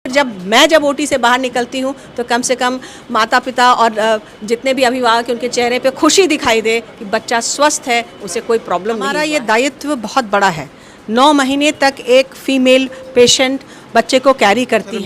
जब ओटी से बाहर निकलती हूँ तो कम से कम माता पिता और जितने भी अभिभावक हैं उनके चेहरे पे खुशी दिखाई दे कि बच्चा स्वस्थ है, उसे कोई प्रॉब्लम नहीं। हमारा ये दायित्व बहुत बड़ा है। 9 महीने तक एक फीमेल पेशेंट बच्चे को कैरी करती है।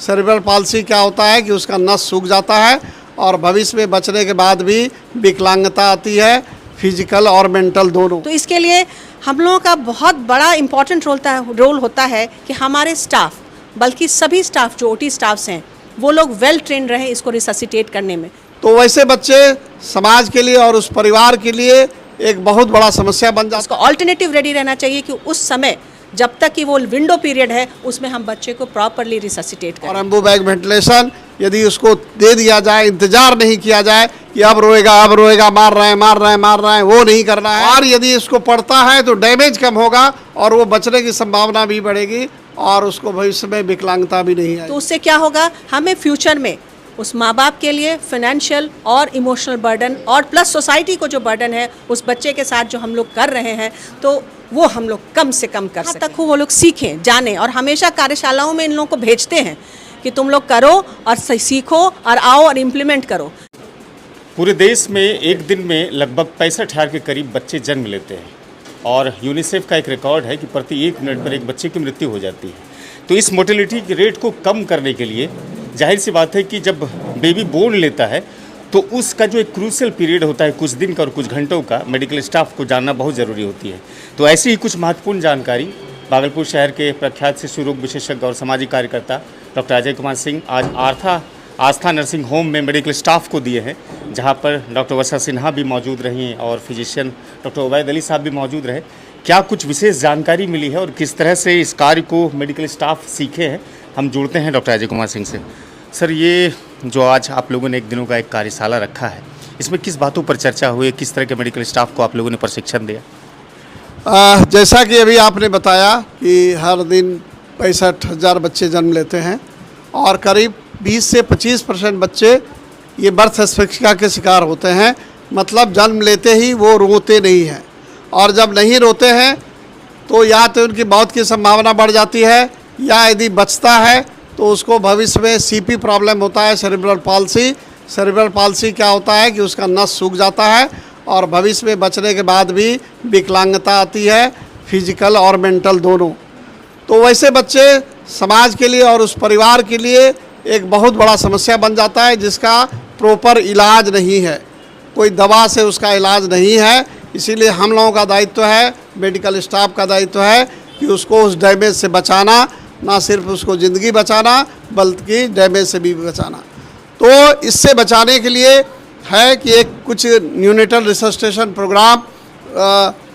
सेरेब्रल पाल्सी क्या होता है कि उसका नस सूख जाता है और भविष्य में बचने के बाद भी विकलांगता आती है, फिजिकल और मेंटल दोनों। तो इसके लिए हम लोगों का बहुत बड़ा इम्पोर्टेंट रोल होता है कि हमारे स्टाफ, बल्कि सभी स्टाफ जो ओटी स्टाफ्स हैं वो लोग वेल ट्रेंड रहे इसको रिससिटेट करने में। तो वैसे बच्चे समाज के लिए और उस परिवार के लिए एक बहुत बड़ा समस्या बन जाता है। ऑल्टरनेटिव रेडी रहना चाहिए कि उस समय जब तक कि वो विंडो पीरियड है उसमें हम बच्चे को प्रॉपरली रिससिटेट करें। और एम्बू बैग वेंटिलेशन यदि उसको दे दिया जाए, इंतजार नहीं किया जाए कि अब रोएगा, मार रहे हैं, वो नहीं करना है। और यदि इसको पड़ता है तो डैमेज कम होगा और वो बचने की संभावना भी बढ़ेगी और उसको भविष्य में विकलांगता भी नहीं आएगी। तो उससे क्या होगा, हमें फ्यूचर में उस माँ बाप के लिए फाइनेंशियल और इमोशनल बर्डन और प्लस सोसाइटी को जो बर्डन है उस बच्चे के साथ जो हम लोग कर रहे हैं तो वो हम लोग कम से कम कर सकते हैं। तक वो लोग सीखें, जानें, और हमेशा कार्यशालाओं में इन लोगों को भेजते हैं कि तुम लोग करो और सीखो और आओ और इम्प्लीमेंट करो। पूरे देश में एक दिन में लगभग 65,000 के करीब बच्चे जन्म लेते हैं और यूनिसेफ का एक रिकॉर्ड है कि प्रति 1 मिनट पर एक बच्चे की मृत्यु हो जाती है। तो इस मोर्टेलिटी के रेट को कम करने के लिए जाहिर सी बात है कि जब बेबी बोर्न लेता है तो उसका जो एक क्रूशियल पीरियड होता है, कुछ दिन का और कुछ घंटों का, मेडिकल स्टाफ को जानना बहुत ज़रूरी होती है। तो ऐसी ही कुछ महत्वपूर्ण जानकारी भागलपुर शहर के प्रख्यात शिशु रोग विशेषज्ञ और सामाजिक कार्यकर्ता डॉक्टर अजय कुमार सिंह आज आस्था नर्सिंग होम में मेडिकल स्टाफ को दिए हैं, जहां पर डॉक्टर वर्षा सिन्हा भी मौजूद रही हैं और फिजिशियन डॉक्टर उबैद अली साहब भी मौजूद रहे। क्या कुछ विशेष जानकारी मिली है और किस तरह से इस कार्य को मेडिकल स्टाफ सीखे हैं, हम जुड़ते हैं डॉक्टर अजय कुमार सिंह से। सर, ये जो आज आप लोगों ने एक दिनों का एक कार्यशाला रखा है, इसमें किस बातों पर चर्चा हुई, किस तरह के मेडिकल स्टाफ को आप लोगों ने प्रशिक्षण दिया? जैसा कि अभी आपने बताया कि हर दिन 65,000 बच्चे जन्म लेते हैं और करीब 20 से 25% बच्चे ये बर्थ एस्फिक्सिया के शिकार होते हैं। मतलब जन्म लेते ही वो रोते नहीं हैं, और जब नहीं रोते हैं तो या तो उनकी मौत की संभावना बढ़ जाती है या यदि बचता है तो उसको भविष्य में सीपी प्रॉब्लम होता है, सेरेब्रल पाल्सी। सेरेब्रल पाल्सी क्या होता है कि उसका नस सूख जाता है और भविष्य में बचने के बाद भी विकलांगता आती है, फिजिकल और मेंटल दोनों। तो वैसे बच्चे समाज के लिए और उस परिवार के लिए एक बहुत बड़ा समस्या बन जाता है, जिसका प्रॉपर इलाज नहीं है, कोई दवा से उसका इलाज नहीं है। इसीलिए हम लोगों का दायित्व है, मेडिकल स्टाफ का दायित्व है कि उसको उस डैमेज से बचाना, ना सिर्फ उसको ज़िंदगी बचाना बल्कि डैमेज से भी बचाना। तो इससे बचाने के लिए है कि एक कुछ न्यूनेटल रिससिटेशन प्रोग्राम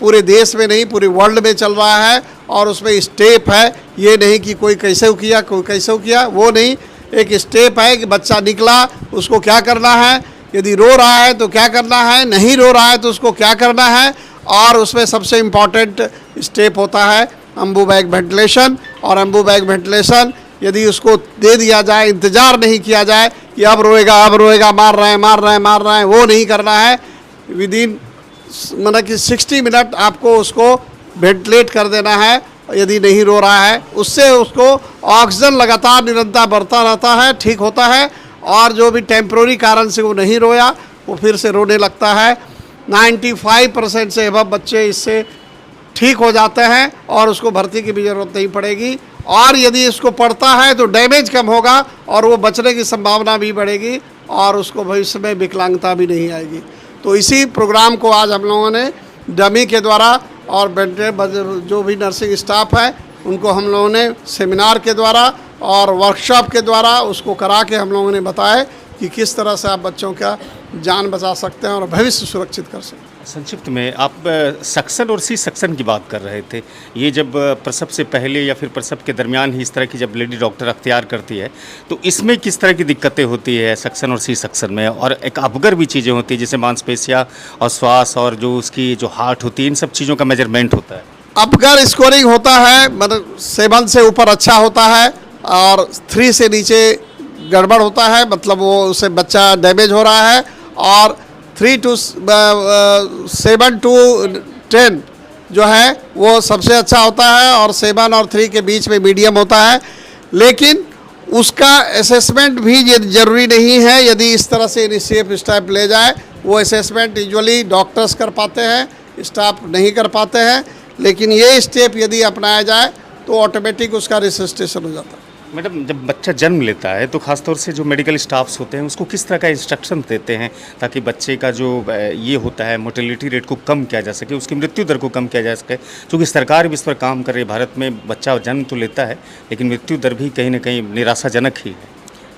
पूरे देश में नहीं पूरे वर्ल्ड में चल रहा है और उसमें स्टेप है। ये नहीं कि कोई कैसे किया कोई कैसे किया, वो नहीं, एक स्टेप है कि बच्चा निकला उसको क्या करना है, यदि रो रहा है तो क्या करना है, नहीं रो रहा है तो उसको क्या करना है। और उसमें सबसे इम्पॉर्टेंट स्टेप होता है एम्बू बैग वेंटिलेशन। और एम्बू बैग वेंटिलेशन यदि उसको दे दिया जाए, इंतजार नहीं किया जाए कि अब रोएगा, मार रहे हैं, वो नहीं करना है। विदिन मतलब कि 60 मिनट आपको उसको वेंटिलेट कर देना है यदि नहीं रो रहा है। उससे उसको ऑक्सीजन लगातार निरंतर बढ़ता रहता है, ठीक होता है। और जो भी टेम्प्रोरी कारण से वो नहीं रोया वो फिर से रोने लगता है। 95% से अब बच्चे इससे ठीक हो जाते हैं और उसको भर्ती की भी ज़रूरत नहीं पड़ेगी। और यदि इसको पड़ता है तो डैमेज कम होगा और वो बचने की संभावना भी बढ़ेगी और उसको भविष्य में विकलांगता भी नहीं आएगी। तो इसी प्रोग्राम को आज हम लोगों ने डमी के द्वारा और जो भी नर्सिंग स्टाफ है उनको हम लोगों ने सेमिनार के द्वारा और वर्कशॉप के द्वारा उसको करा के हम लोगों ने बताया कि किस तरह से आप बच्चों का जान बचा सकते हैं और भविष्य सुरक्षित कर सकते हैं। संक्षिप्त में आप सक्शन और सी सक्शन की बात कर रहे थे। ये जब प्रसव से पहले या फिर प्रसव के दरमियान ही इस तरह की जब लेडी डॉक्टर अख्तियार करती है तो इसमें किस तरह की दिक्कतें होती है सक्शन और सी सक्शन में? और एक अपगर भी चीज़ें होती है जैसे मांसपेशियाँ और श्वास और जो उसकी जो हार्ट होती है, इन सब चीज़ों का मेजरमेंट होता है। अपगर स्कोरिंग होता है, मतलब 7 से ऊपर अच्छा होता है और 3 से नीचे गड़बड़ होता है, मतलब वो उससे बच्चा डैमेज हो रहा है। और 7 to 10 जो है वो सबसे अच्छा होता है और 7 और 3 के बीच में मीडियम होता है। लेकिन उसका असेसमेंट भी ये जरूरी नहीं है। यदि इस तरह से इनिशिएटिव स्टेप ले जाए, वो असेसमेंट यूजुअली डॉक्टर्स कर पाते हैं, स्टाफ नहीं कर पाते हैं, लेकिन ये स्टेप यदि अपनाया जाए तो ऑटोमेटिक उसका रिसस्टेशन हो जाता है। मैडम, जब बच्चा जन्म लेता है तो खासतौर से जो मेडिकल स्टाफ्स होते हैं उसको किस तरह का इंस्ट्रक्शन देते हैं ताकि बच्चे का जो ये होता है मोर्टेलिटी रेट को कम किया जा सके, उसकी मृत्यु दर को कम किया जा सके? क्योंकि सरकार भी इस पर काम कर रही है। भारत में बच्चा जन्म तो लेता है लेकिन मृत्यु दर भी कहीं ना कहीं निराशाजनक ही है।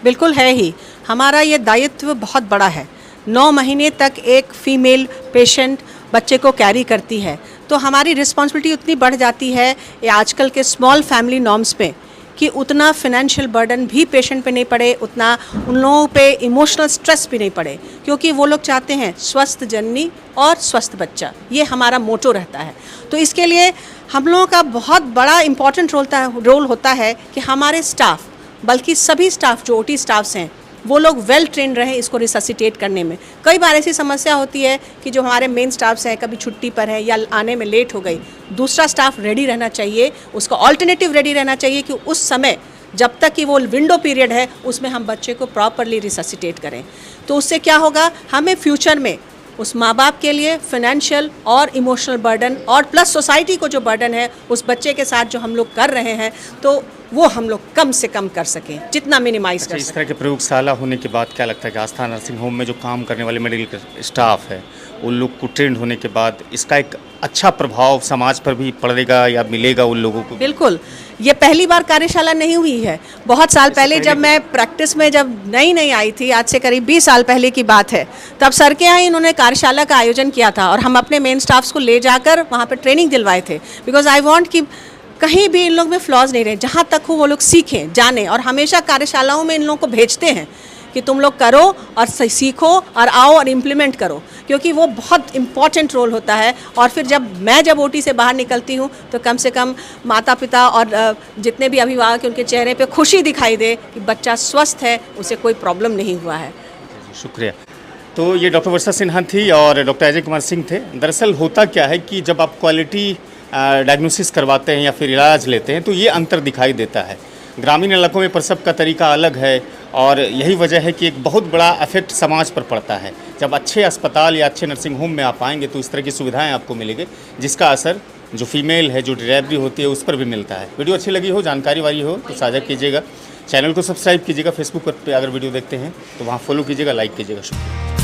बिल्कुल है ही। हमारा ये दायित्व बहुत बड़ा है। 9 महीने तक एक फीमेल पेशेंट बच्चे को कैरी करती है, तो हमारी रिस्पॉन्सिबिलिटी उतनी बढ़ जाती है ये आजकल के स्मॉल फैमिली नॉर्म्स पे कि उतना फिनेंशियल बर्डन भी पेशेंट पे नहीं पड़े, उतना उन लोगों पे इमोशनल स्ट्रेस भी नहीं पड़े, क्योंकि वो लोग चाहते हैं स्वस्थ जननी और स्वस्थ बच्चा। ये हमारा मोटो रहता है। तो इसके लिए हम लोगों का बहुत बड़ा इम्पॉर्टेंट रोल होता है कि हमारे स्टाफ, बल्कि सभी स्टाफ जो ओटी स्टाफ्स हैं, वो लोग वेल ट्रेन रहे इसको रिससिटेट करने में। कई बार ऐसी समस्या होती है कि जो हमारे मेन स्टाफ्स हैं कभी छुट्टी पर है या आने में लेट हो गई, दूसरा स्टाफ रेडी रहना चाहिए, उसका ऑल्टरनेटिव रेडी रहना चाहिए कि उस समय जब तक कि वो विंडो पीरियड है उसमें हम बच्चे को प्रॉपरली रिससिटेट करें। तो उससे क्या होगा, हमें फ्यूचर में उस माँ बाप के लिए फिनेंशियल और इमोशनल बर्डन और प्लस सोसाइटी को जो बर्डन है उस बच्चे के साथ जो हम लोग कर रहे हैं, तो वो हम लोग कम से कम कर सकें, जितना मिनिमाइज कर इस सकें। तरह के प्रयोगशाला होने के बाद क्या लगता है कि आस्था नर्सिंग होम में जो काम करने वाले मेडिकल स्टाफ है उन लोग को ट्रेंड होने के बाद इसका एक अच्छा प्रभाव समाज पर भी पड़ेगा या मिलेगा उन लोगों को? बिल्कुल। ये पहली बार कार्यशाला नहीं हुई है। बहुत साल पहले जब मैं प्रैक्टिस में जब नई आई थी, आज से करीब 20 साल पहले की बात है, तब सर के यहाँ इन्होंने कार्यशाला का आयोजन किया था और हम अपने मेन स्टाफ्स को ले जाकर वहाँ पर ट्रेनिंग दिलवाए थे। बिकॉज आई वॉन्ट कि कहीं भी इन लोग में फ्लॉज नहीं रहे, जहाँ तक हो वो लोग सीखें, जानें। और हमेशा कार्यशालाओं में इन लोगों को भेजते हैं कि तुम लोग करो और सीखो और आओ और इम्प्लीमेंट करो, क्योंकि वो बहुत इम्पॉर्टेंट रोल होता है। और फिर जब ओटी से बाहर निकलती हूँ तो कम से कम माता पिता और जितने भी अभिभावक हैं उनके चेहरे पे खुशी दिखाई दे कि बच्चा स्वस्थ है, उसे कोई प्रॉब्लम नहीं हुआ है। शुक्रिया। तो ये डॉक्टर वर्षा सिन्हा थी और डॉक्टर अजय कुमार सिंह थे। दरअसल होता क्या है कि जब आप क्वालिटी डायग्नोसिस करवाते हैं या फिर इलाज लेते हैं तो ये अंतर दिखाई देता है। ग्रामीण इलाकों में प्रसव का तरीका अलग है और यही वजह है कि एक बहुत बड़ा इफेक्ट समाज पर पड़ता है। जब अच्छे अस्पताल या अच्छे नर्सिंग होम में आप आएंगे तो इस तरह की सुविधाएं आपको मिलेंगी, जिसका असर जो फीमेल है, जो डिलीवरी होती है, उस पर भी मिलता है। वीडियो अच्छी लगी हो, जानकारी वाली हो तो साझा कीजिएगा। चैनल को सब्सक्राइब कीजिएगा। फेसबुक पर अगर वीडियो देखते हैं तो वहाँ फॉलो कीजिएगा, लाइक कीजिएगा। शुक्रिया।